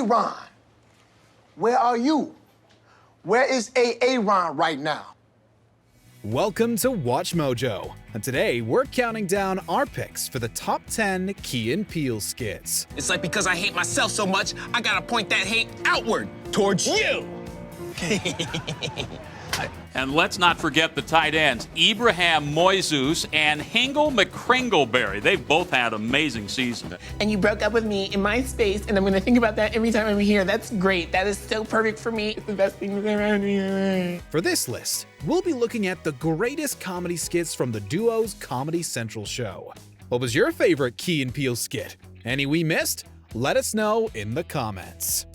Ron? Where are you? Where is Ron right now? Welcome to Watch Mojo, and today we're counting down our picks for the top 10 Key and Peele skits. It's like because I hate myself so much, I gotta point that hate outward towards you. And let's not forget the tight ends, Ibrahim Moises and Hingle McCringleberry. They've both had amazing seasons. And you broke up with me in my space, and I'm gonna think about that every time I'm here. That's great. That is so perfect for me. It's the best thing around here. For this list, we'll be looking at the greatest comedy skits from the duo's Comedy Central show. What was your favorite Key and Peele skit? Any we missed? Let us know in the comments.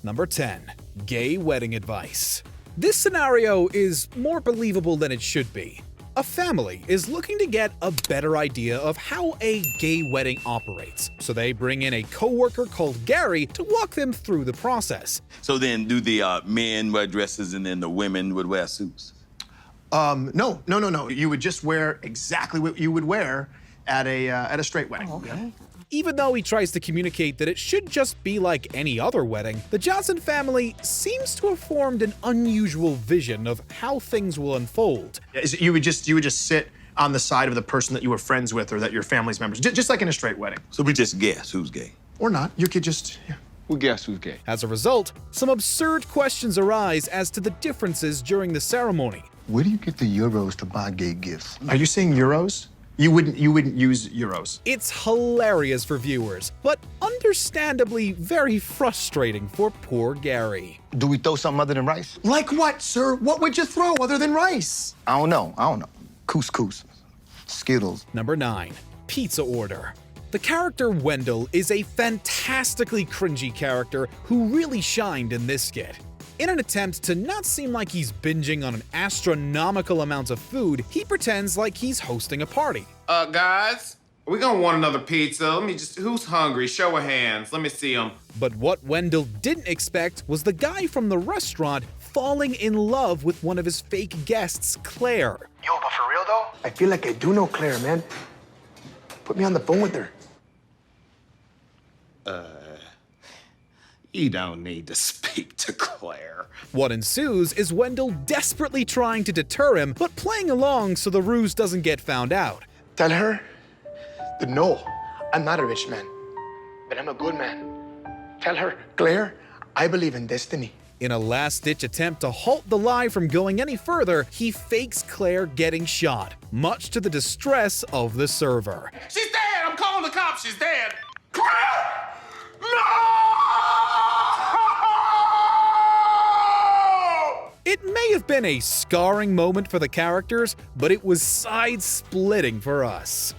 Number 10. Gay Wedding Advice. This scenario is more believable than it should be. A family is looking to get a better idea of how a gay wedding operates, so they bring in a coworker called Gary to walk them through the process. So then do the men wear dresses and then the women would wear suits? No. You would just wear exactly what you would wear at a straight wedding. Oh, okay. Even though he tries to communicate that it should just be like any other wedding, the Johnson family seems to have formed an unusual vision of how things will unfold. You would just sit on the side of the person that you were friends with or that your family's members, just like in a straight wedding. So we just guess who's gay? Or not. You could just, yeah. We'll guess who's gay. As a result, some absurd questions arise as to the differences during the ceremony. Where do you get the euros to buy gay gifts? Are you saying euros? You wouldn't use euros. It's hilarious for viewers, but understandably very frustrating for poor Gary. Do we throw something other than rice? Like what, sir? What would you throw other than rice? I don't know. Couscous, Skittles. Number 9. Pizza Order. The character Wendell is a fantastically cringy character who really shined in this skit. In an attempt to not seem like he's binging on an astronomical amount of food, he pretends like he's hosting a party. Guys, we gonna want another pizza. Who's hungry? Show of hands. Let me see them. But what Wendell didn't expect was the guy from the restaurant falling in love with one of his fake guests, Claire. Yo, but for real though? I feel like I do know Claire, man. Put me on the phone with her. You don't need to speak to Claire. What ensues is Wendell desperately trying to deter him, but playing along so the ruse doesn't get found out. Tell her that no, I'm not a rich man, but I'm a good man. Tell her, Claire, I believe in destiny. In a last-ditch attempt to halt the lie from going any further, he fakes Claire getting shot, much to the distress of the server. She's dead! I'm calling the cops. She's dead. Claire! No! It may have been a scarring moment for the characters, but it was side-splitting for us.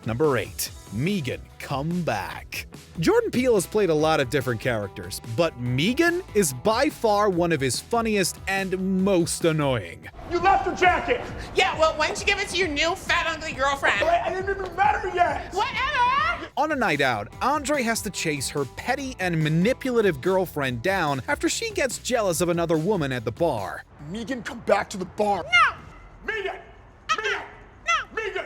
Number 8. Megan, come back. Jordan Peele has played a lot of different characters, but Megan is by far one of his funniest and most annoying. You left her jacket! Yeah, well, why don't you give it to your new fat, ugly girlfriend? I didn't even met her yet! Whatever! On a night out, Andre has to chase her petty and manipulative girlfriend down after she gets jealous of another woman at the bar. Megan, come back to the bar. No! Megan! Megan! No! Megan!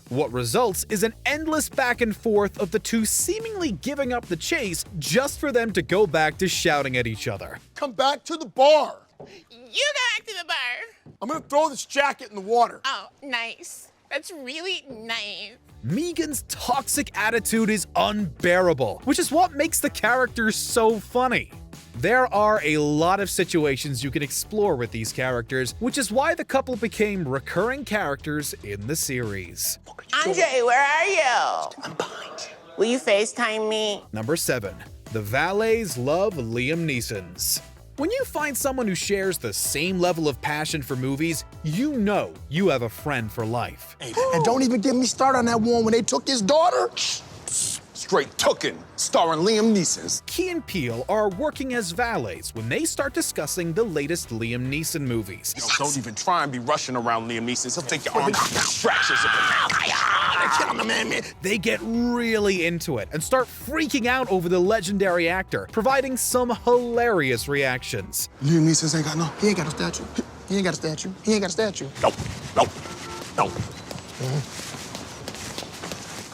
What results is an endless back and forth of the two seemingly giving up the chase just for them to go back to shouting at each other. Come back to the bar. You go back to the bar. I'm gonna throw this jacket in the water. Oh, nice. That's really nice. Megan's toxic attitude is unbearable, which is what makes the character so funny. There are a lot of situations you can explore with these characters, which is why the couple became recurring characters in the series. Andre, where are you? I'm behind you. Will you FaceTime me? Number 7. The valets love Liam Neeson's. When you find someone who shares the same level of passion for movies, you know you have a friend for life. And don't even get me started on that one when they took his daughter. Straight Tookin', starring Liam Neeson. Key and Peele are working as valets when they start discussing the latest Liam Neeson movies. Yo, don't even try and be rushing around Liam Neeson. He'll take your arm out. Distractions. They're killing the man. They get really into it and start freaking out over the legendary actor, providing some hilarious reactions. Liam Neeson ain't got no. He ain't got a statue. He ain't got a statue. He ain't got a statue. No.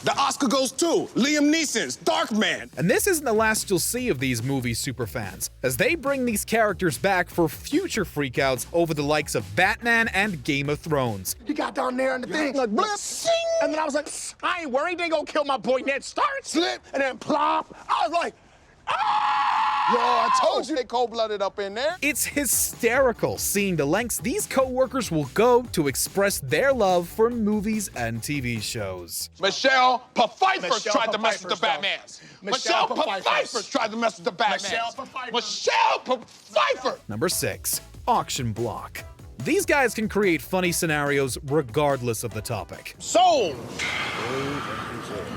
The Oscar goes to Liam Neeson's Darkman. And this isn't the last you'll see of these movie superfans, as they bring these characters back for future freakouts over the likes of Batman and Game of Thrones. He got down there and the thing, like, blip, sing. And then I was like, I ain't worried, they gonna kill my boy Ned Stark. Slip, and then plop. I was like, ah! Yo, I told you they cold-blooded up in there. It's hysterical seeing the lengths these co-workers will go to express their love for movies and TV shows. Michelle Pfeiffer tried to mess with the Batmans. Michelle Pfeiffer tried to mess with the Batmans. Michelle Pfeiffer. Number 6. Auction block. These guys can create funny scenarios regardless of the topic. Sold.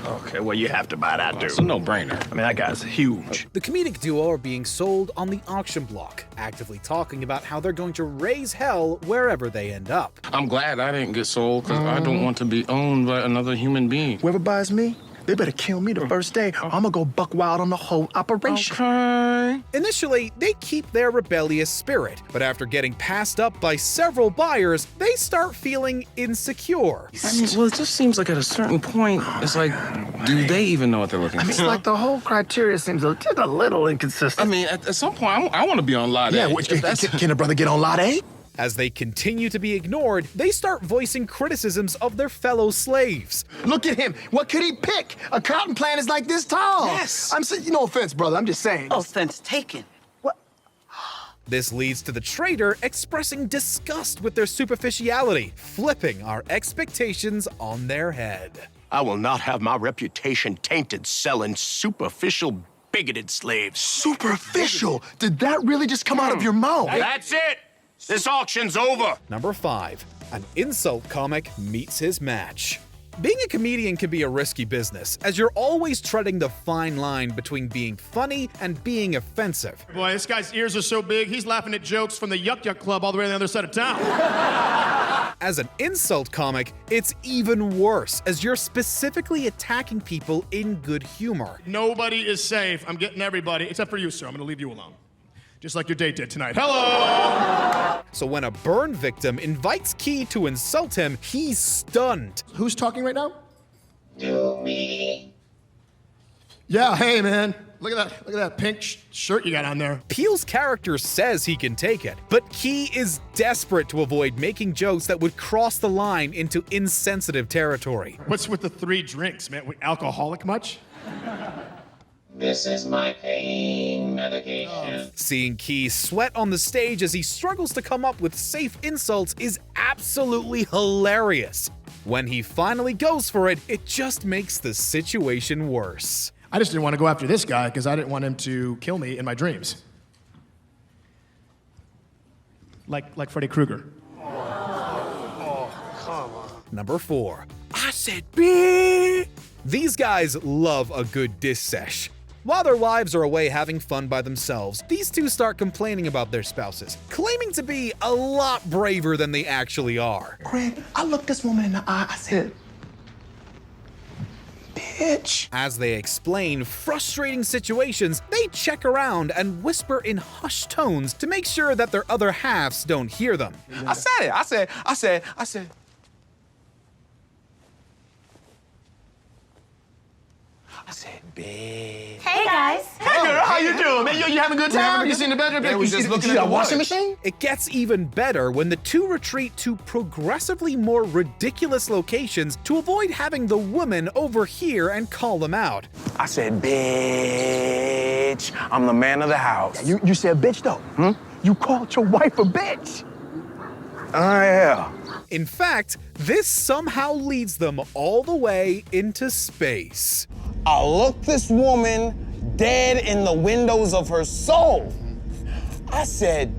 Okay, well, you have to buy that dude. It's a no-brainer. I mean, that guy's huge. The comedic duo are being sold on the auction block, actively talking about how they're going to raise hell wherever they end up. I'm glad I didn't get sold, because I don't want to be owned by another human being. Whoever buys me, they better kill me the first day, or I'm gonna go buck wild on the whole operation. Okay. Initially, they keep their rebellious spirit, but after getting passed up by several buyers, they start feeling insecure. I mean, well, it just seems like at a certain point, it's like, do they even know what they're looking for? I mean, it's like the whole criteria seems just a little inconsistent. I mean, at some point, I want to be on lot Yeah, A. can a brother get on lot A? As they continue to be ignored, they start voicing criticisms of their fellow slaves. Look at him. What could he pick? A cotton plant is like this tall. Yes. I'm saying, no offense, brother. I'm just saying. No offense taken. This leads to the trader expressing disgust with their superficiality, flipping our expectations on their head. I will not have my reputation tainted selling superficial, bigoted slaves. Superficial? Did that really just come out of your mouth? That's it. This auction's over. Number 5. An insult comic meets his match. Being a comedian can be a risky business, as you're always treading the fine line between being funny and being offensive. Boy, this guy's ears are so big, he's laughing at jokes from the Yuck Yuck Club all the way to the other side of town. As an insult comic, it's even worse, as you're specifically attacking people in good humor. Nobody is safe. I'm getting everybody, except for you, sir. I'm gonna leave you alone. Just like your date did tonight. Hello! So when a burn victim invites Key to insult him, he's stunned. Who's talking right now? Do me. Yeah, hey, man. Look at that pink shirt you got on there. Peele's character says he can take it, but Key is desperate to avoid making jokes that would cross the line into insensitive territory. What's with the 3 drinks, man? Alcoholic much? This is my pain medication. Seeing Key sweat on the stage as he struggles to come up with safe insults is absolutely hilarious. When he finally goes for it, it just makes the situation worse. I just didn't want to go after this guy because I didn't want him to kill me in my dreams. Like Freddy Krueger. Number 4. I said B. These guys love a good diss sesh. While their wives are away having fun by themselves, these two start complaining about their spouses, claiming to be a lot braver than they actually are. Craig, I looked this woman in the eye. I said, bitch. As they explain frustrating situations, they check around and whisper in hushed tones to make sure that their other halves don't hear them. I said it. I said. I said, babe. Hey, guys. Hey, girl, how you doing, man? You having a good time? You seen the bedroom? They was just looking at a the washing watch. machine? It gets even better when the two retreat to progressively more ridiculous locations to avoid having the woman overhear and call them out. I said, bitch, I'm the man of the house. You said bitch, though. You called your wife a bitch. Yeah. In fact, this somehow leads them all the way into space. I looked this woman dead in the windows of her soul. I said,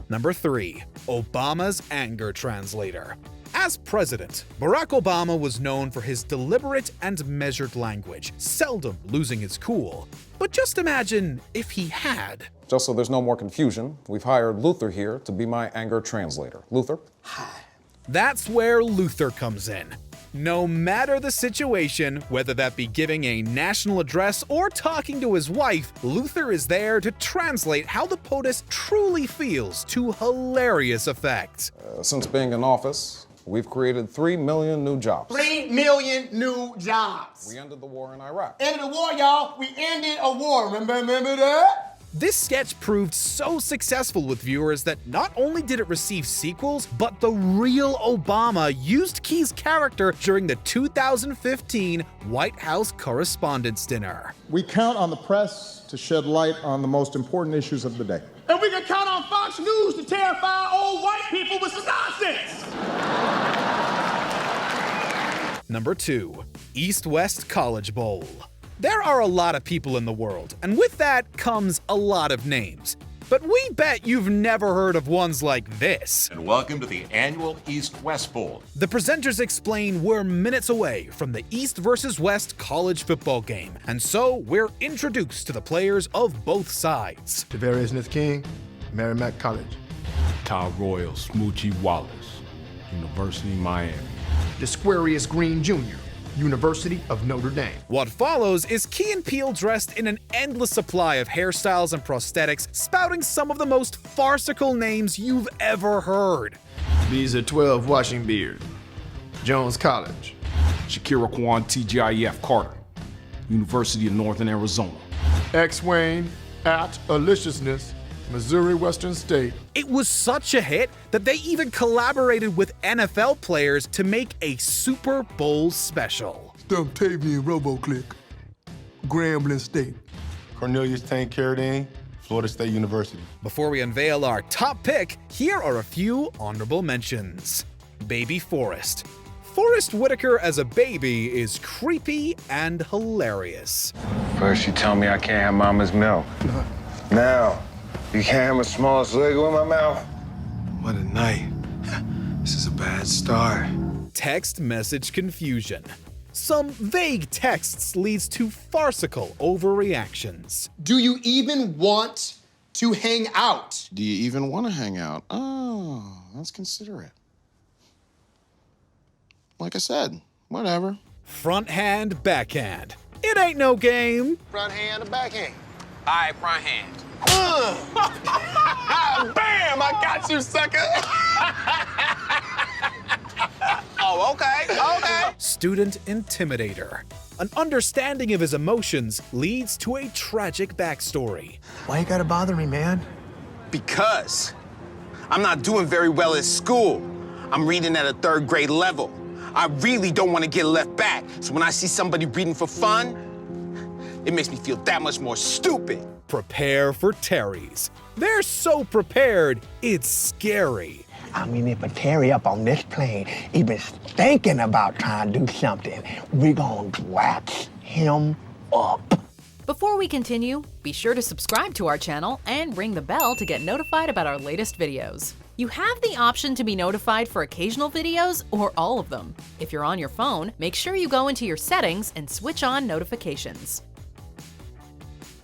Number 3. Obama's Anger Translator. As president, Barack Obama was known for his deliberate and measured language, seldom losing his cool. But just imagine if he had. Just so there's no more confusion, we've hired Luther here to be my anger translator. Luther? That's where Luther comes in. No matter the situation, whether that be giving a national address or talking to his wife, Luther is there to translate how the POTUS truly feels to hilarious effect. Since being in office, we've created 3 million new jobs. 3 million new jobs. We ended the war in Iraq. Ended the war, y'all. We ended a war. Remember that? This sketch proved so successful with viewers that not only did it receive sequels, but the real Obama used Key's character during the 2015 White House Correspondents' Dinner. We count on the press to shed light on the most important issues of the day. And we can count on Fox News to terrify old white people with some nonsense. Number 2. East-West College Bowl. There are a lot of people in the world, and with that comes a lot of names. But we bet you've never heard of ones like this. And welcome to the annual East-West Bowl. The presenters explain we're minutes away from the East versus West college football game, and so we're introduced to the players of both sides. Javarius Smith-King, Merrimack College. Todd Royal, Smoochie Wallace, University of Miami. Desquarius Green Jr., University of Notre Dame. What follows is Key and Peele dressed in an endless supply of hairstyles and prosthetics, spouting some of the most farcical names you've ever heard. These are 12 Washing Beard, Jones College. Shakira Kwan, TGIF Carter, University of Northern Arizona. X-Wayne at Aliciousness, Missouri Western State. It was such a hit that they even collaborated with NFL players to make a Super Bowl special. Stumptavian Roboclick, Grambling State. Cornelius Tank Carradine, Florida State University. Before we unveil our top pick, here are a few honorable mentions. Baby Forrest. Forrest Whitaker as a baby is creepy and hilarious. First you tell me I can't have mama's milk. Now, you can't have my smallest Lego in my mouth? What a night. This is a bad start. Text message confusion. Some vague texts leads to farcical overreactions. Do you even want to hang out? Do you even want to hang out? Oh, that's considerate. Like I said, whatever. Front hand, backhand. It ain't no game. Front hand or backhand? All right, front hand. Bam! I got you, sucker! Oh, okay. Student intimidator. An understanding of his emotions leads to a tragic backstory. Why you gotta bother me, man? Because I'm not doing very well at school. I'm reading at a 3rd grade level. I really don't want to get left back. So when I see somebody reading for fun, it makes me feel that much more stupid. Prepare for Terry's. They're so prepared, it's scary. I mean, if a Terry up on this plane even thinking about trying to do something, we're gonna wax him up. Before we continue, be sure to subscribe to our channel and ring the bell to get notified about our latest videos. You have the option to be notified for occasional videos or all of them. If you're on your phone, make sure you go into your settings and switch on notifications.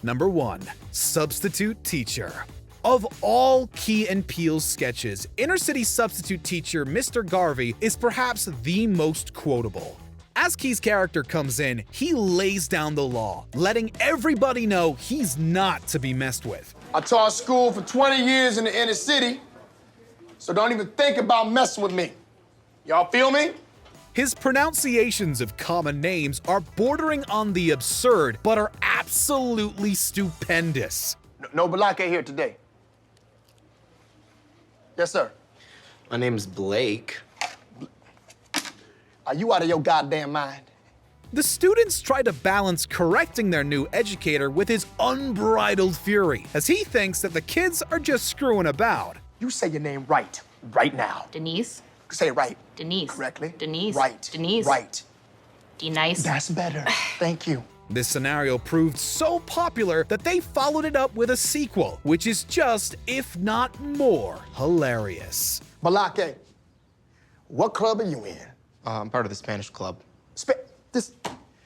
Number 1. Substitute Teacher. Of all Key and Peele's sketches, Inner City substitute teacher Mr. Garvey is perhaps the most quotable. As Key's character comes in, he lays down the law, letting everybody know he's not to be messed with. I taught school for 20 years in the inner city, so don't even think about messing with me. Y'all feel me? His pronunciations of common names are bordering on the absurd, but are absolutely stupendous. No Balake here today. Yes, sir. My name's Blake. Are you out of your goddamn mind? The students try to balance correcting their new educator with his unbridled fury, as he thinks that the kids are just screwing about. You say your name right now. Denise. Say it right. Denise. Correctly. Denise. Right. Denise. Right. Denise. That's better. Thank you. This scenario proved so popular that they followed it up with a sequel, which is just, if not more, hilarious. Balake, what club are you in? I'm part of the Spanish club.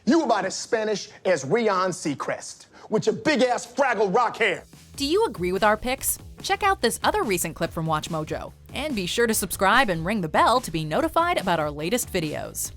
You about as Spanish as Ryan Seacrest, with your big-ass Fraggle Rock hair. Do you agree with our picks? Check out this other recent clip from WatchMojo. And be sure to subscribe and ring the bell to be notified about our latest videos.